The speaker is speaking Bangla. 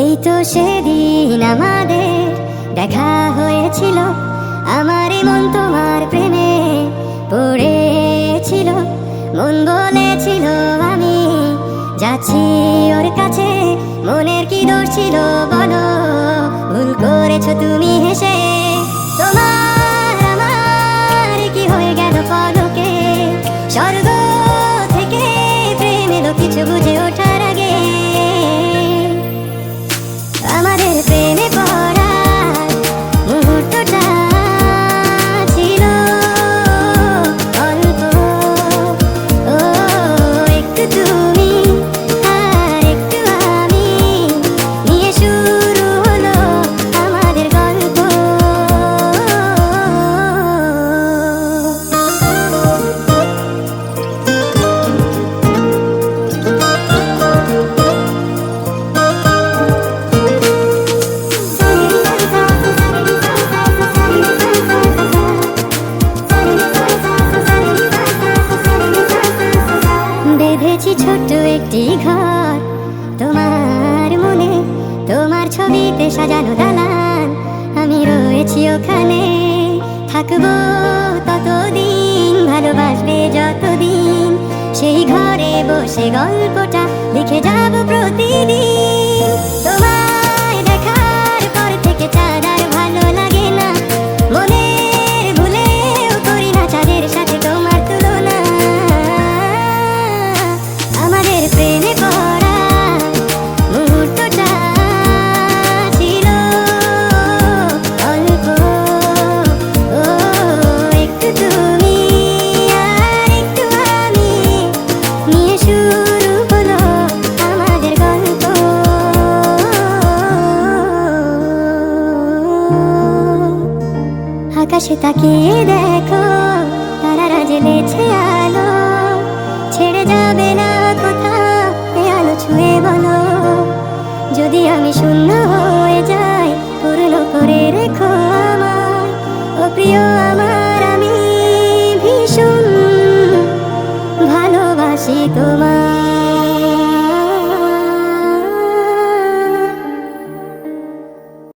এই তো সেদিন আমাদের দেখা হয়েছিল, আমার মন তোমার প্রেমে পড়েছিল। মন বলেছিল আমি যাচ্ছি ওর কাছে, মনের কি দোষ ছিল বলো, ভুল করেছো তুমি হেসে। তোমার আমার কি হয়ে গেল পলকে, স্বর্গ থেকে প্রেম এলো কিছু বুঝে ওঠার আগে। আমাদের প্রেমে পড়ার মুহূর্তটা ছিল অল্প, ও একটু তুমি আর একটু আমি নিয়ে শুরু হলো আমাদের গল্প। বেঁধেছি ছোট্ট একটি ঘর তোমার মনে, তোমার ছবিতে সাজানো দালান, আমি রয়েছি ওখানে। থাকবো ততদিন, ভালোবাসবে যতদিন, সেই ঘরে বসে গল্পটা লিখে যাব প্রতিদিন। তোমায় দেখার পর থেকে চাঁদ আর ভালো লাগে না, মনের ভুলেও করি না চাঁদের সাথে তোমার তুলনা। আমাদের প্রেমে পড়া মুহূর্তটা ছিল অল্প, ও একটু তুমি আর একটু আমি নিয়ে শুরু হলো আমাদের গল্প। আকাশে তাকিয়ে দেখো, তারারা জ্বেলেছে আলো, ছেড়ে যাবে না কোথাও এ আলো ছুঁয়ে বলো। যদি আমি শূন্য হয়ে